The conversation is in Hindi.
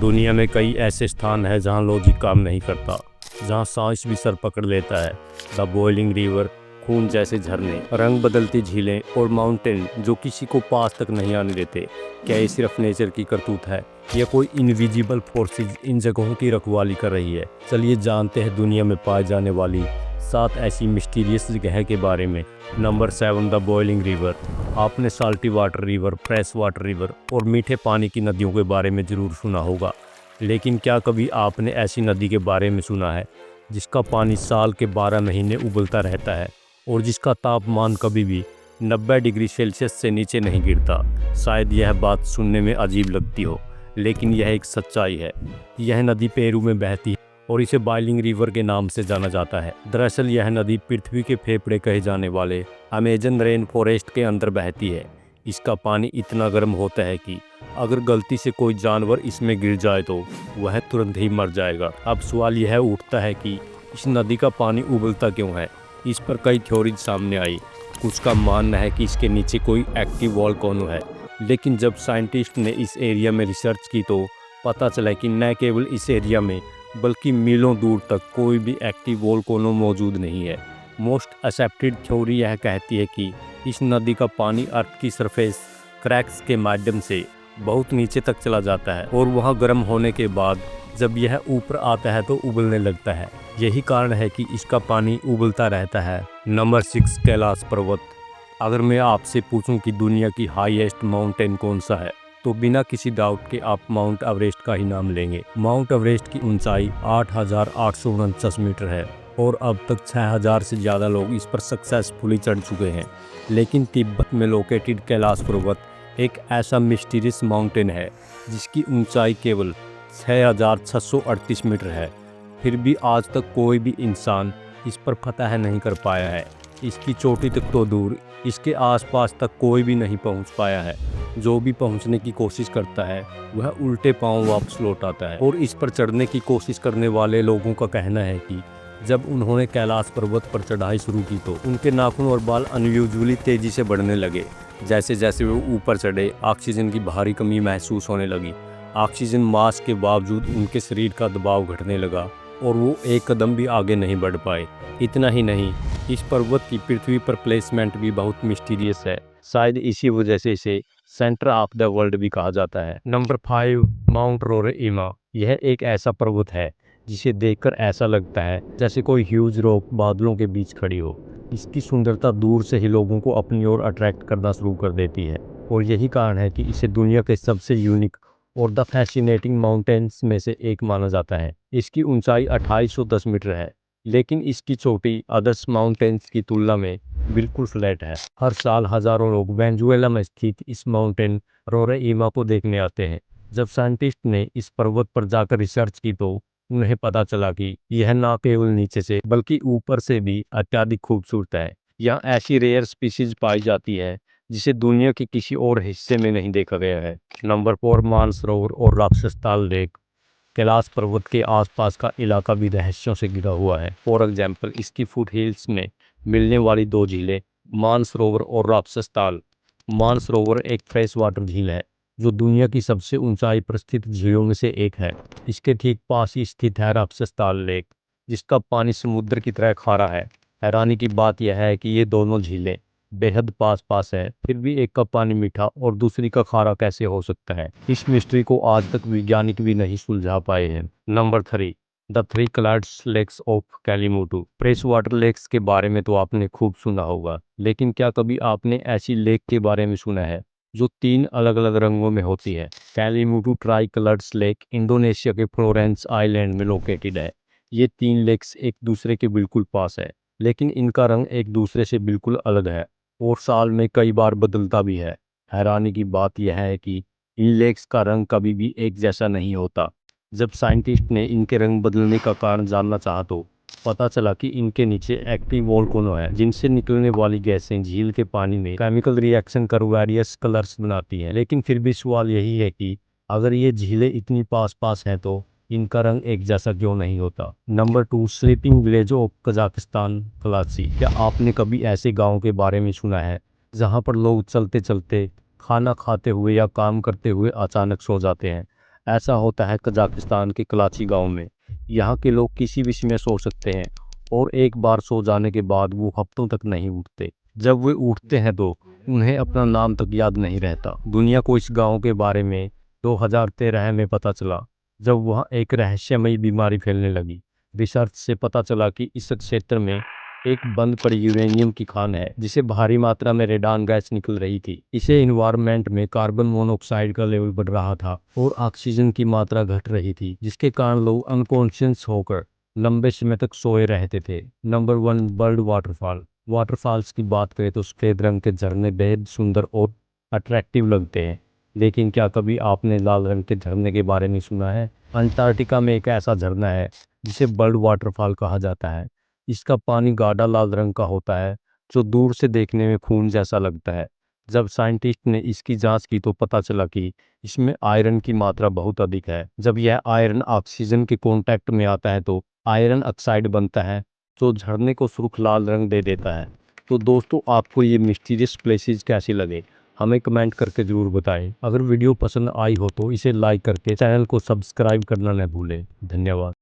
दुनिया में कई ऐसे स्थान हैं जहां लॉजिक काम नहीं करता, जहां साइंस भी सर पकड़ लेता है। द बॉइलिंग रिवर, खून जैसे झरने, रंग बदलती झीलें और माउंटेन जो किसी को पास तक नहीं आने देते। क्या ये सिर्फ नेचर की करतूत है या कोई इनविजिबल फोर्सेज इन जगहों की रखवाली कर रही है? चलिए जानते हैं दुनिया में पाए जाने वाली 7 ऐसी मिस्टीरियस जगह के बारे में। Number 7, the boiling river. आपने salty water river, fresh water river और मीठे पानी की नदियों के बारे में ज़रूर सुना होगा, लेकिन क्या कभी आपने ऐसी नदी के बारे में सुना है जिसका पानी साल के 12 महीने उबलता रहता है और जिसका तापमान कभी भी 90 डिग्री सेल्सियस से नीचे नहीं गिरता? शायद यह बात सुनने में अजीब लगती हो, लेकिन यह एक सच्चाई है। यह नदी पेरू में बहती है और इसे बॉइलिंग रिवर के नाम से जाना जाता है। दरअसल यह नदी पृथ्वी के फेफड़े कहे जाने वाले अमेजन रेन फॉरेस्ट के अंदर बहती है। इसका पानी इतना गर्म होता है कि अगर गलती से कोई जानवर इसमें गिर जाए तो वह तुरंत ही मर जाएगा। अब सवाल यह उठता है कि इस नदी का पानी उबलता क्यों है? इस पर कई थ्योरीज सामने आई। कुछ का मानना है कि इसके नीचे कोई एक्टिव वोल्केनो है, लेकिन जब साइंटिस्ट ने इस एरिया में रिसर्च की तो पता चला कि न केवल इस एरिया में बल्कि मीलों दूर तक कोई भी एक्टिव वोल्केनो मौजूद नहीं है। मोस्ट एक्सेप्टेड थ्योरी यह कहती है कि इस नदी का पानी अर्थ की सरफेस क्रैक्स के माध्यम से बहुत नीचे तक चला जाता है और वहां गर्म होने के बाद जब यह ऊपर आता है तो उबलने लगता है। यही कारण है कि इसका पानी उबलता रहता है। नंबर 6, कैलाश पर्वत। अगर मैं आपसे पूछूं कि दुनिया की हाईएस्ट माउंटेन कौन सा है तो बिना किसी डाउट के आप माउंट एवरेस्ट का ही नाम लेंगे। माउंट एवरेस्ट की ऊंचाई 8,849 मीटर है और अब तक 6,000 से ज़्यादा लोग इस पर सक्सेसफुली चढ़ चुके हैं। लेकिन तिब्बत में लोकेटेड कैलाश पर्वत एक ऐसा मिस्टीरियस माउंटेन है जिसकी ऊंचाई केवल 6,638 मीटर है। फिर भी आज तक कोई भी इंसान इस पर फतह नहीं कर पाया है। इसकी चोटी तक तो दूर, इसके आसपास तक कोई भी नहीं पहुंच पाया है। जो भी पहुंचने की कोशिश करता है वह उल्टे पांव वापस लौट आता है। और इस पर चढ़ने की कोशिश करने वाले लोगों का कहना है कि जब उन्होंने कैलाश पर्वत पर चढ़ाई शुरू की तो उनके नाखून और बाल अनयूजुअली तेजी से बढ़ने लगे। जैसे जैसे वो ऊपर चढ़े, ऑक्सीजन की भारी कमी महसूस होने लगी। ऑक्सीजन मास्क के बावजूद उनके शरीर का दबाव घटने लगा और वो एक कदम भी आगे नहीं बढ़ पाए। इतना ही नहीं, इस पर्वत की पृथ्वी पर प्लेसमेंट भी बहुत मिस्टीरियस है। शायद इसी वजह से इसे सेंटर ऑफ द वर्ल्ड भी कहा जाता है। Number 5, Mount Roraima. यह एक ऐसा पर्वत है जिसे देखकर ऐसा लगता है जैसे कोई ह्यूज रॉक बादलों के बीच खड़ी हो। इसकी सुंदरता दूर से ही लोगों को अपनी ओर अट्रैक्ट करना शुरू कर देती है और यही कारण है कि इसे दुनिया के सबसे यूनिक और द फैसिनेटिंग माउंटेन्स में से एक माना जाता है। इसकी ऊंचाई 2810 मीटर है, लेकिन इसकी चोटी अदर्स माउंटेन्स की तुलना में बिल्कुल फ्लैट है। हर साल हजारों लोग वेनेजुएला में स्थित इस माउंटेन रोरेइमा को देखने आते हैं। जब साइंटिस्ट ने इस पर्वत पर जाकर रिसर्च की तो उन्हें पता चला कि यह न केवल नीचे से बल्कि ऊपर से भी अत्यधिक खूबसूरत है। यहाँ ऐसी रेयर स्पीशीज पाई जाती है जिसे दुनिया के किसी और हिस्से में नहीं देखा गया है। नंबर 4, मानसरोवर और राक्षस ताल लेक। कैलाश पर्वत के आसपास का इलाका भी रहस्यों से घिरा हुआ है। फॉर एग्जाम्पल, इसकी फुट हिल्स में मिलने वाली 2 झीलें मानसरोवर और राक्षस ताल। मानसरोवर एक फ्रेश वाटर झील है जो दुनिया की सबसे ऊंचाई पर स्थित झीलों में से एक है। इसके ठीक पास ही स्थित है राक्षस ताल लेक, जिसका पानी समुद्र की तरह खारा है। हैरानी की बात यह है कि ये दोनों झीलें बेहद पास है, फिर भी एक का पानी मीठा और दूसरी का खारा कैसे हो सकता है? इस मिस्ट्री को आज तक वैज्ञानिक भी नहीं सुलझा पाए हैं। Number 3, the 3 colours lakes of Kelimutu. Fresh water lakes के बारे में तो आपने खूब सुना होगा, लेकिन क्या कभी आपने ऐसी लेक के बारे में सुना है जो 3 अलग अलग रंगों में होती है? कैलीमुटू ट्राई कलर्स लेक इंडोनेशिया के फ्लोरेंस आइलैंड में लोकेटेड है। ये 3 लेक्स एक दूसरे के बिल्कुल पास है, लेकिन इनका रंग एक दूसरे से बिल्कुल अलग है और साल में कई बार बदलता भी है। हैरानी की बात यह है कि इन लेक्स का रंग कभी भी एक जैसा नहीं होता। जब साइंटिस्ट ने इनके रंग बदलने का कारण जानना चाहा तो पता चला कि इनके नीचे एक्टिव वोल्केनो है, जिनसे निकलने वाली गैसें झील के पानी में केमिकल रिएक्शन कर वेरियस कलर्स बनाती हैं। लेकिन फिर भी सवाल यही है कि अगर ये झीलें इतनी पास हैं तो इनका रंग एक जैसा क्यों नहीं होता? Number 2, sleeping village of Kazakhstan खलासी। क्या आपने कभी ऐसे गांव के बारे में सुना है जहां पर लोग चलते चलते, खाना खाते हुए या काम करते हुए अचानक सो जाते हैं? ऐसा होता है कजाकिस्तान के कलाची गांव में। यहाँ के लोग किसी भी समय सो सकते हैं और एक बार सो जाने के बाद वो हफ्तों तक नहीं उठते। जब वे उठते हैं तो उन्हें अपना नाम तक याद नहीं रहता। दुनिया को इस गांव के बारे में 2013 में पता चला, जब वहाँ एक रहस्यमयी बीमारी फैलने लगी। रिसर्च से पता चला कि इस क्षेत्र में एक बंद पड़ी यूरेनियम की खान है, जिसे भारी मात्रा में रेडान गैस निकल रही थी। इसे इन्वायरमेंट में कार्बन मोनोऑक्साइड का लेवल बढ़ रहा था और ऑक्सीजन की मात्रा घट रही थी, जिसके कारण लोग अनकॉन्शियस होकर लंबे समय तक सोए रहते थे। Number 1, bird waterfall. वाटरफॉल्स की बात करें तो सफेद रंग के झरने बेहद सुंदर और अट्रैक्टिव लगते हैं, लेकिन क्या कभी आपने लाल रंग के झरने के बारे में सुना है? अंटार्कटिका में एक ऐसा झरना है जिसे बर्ड वाटरफॉल कहा जाता है। इसका पानी गाढ़ा लाल रंग का होता है, जो दूर से देखने में खून जैसा लगता है। जब साइंटिस्ट ने इसकी जांच की तो पता चला कि इसमें आयरन की मात्रा बहुत अधिक है। जब यह आयरन ऑक्सीजन के कांटेक्ट में आता है तो आयरन ऑक्साइड बनता है, जो झरने को सुर्ख लाल रंग दे देता है। तो दोस्तों, आपको ये मिस्टीरियस प्लेसेस कैसे लगे, हमें कमेंट करके ज़रूर बताएं। अगर वीडियो पसंद आई हो तो इसे लाइक करके चैनल को सब्सक्राइब करना न भूलें। धन्यवाद।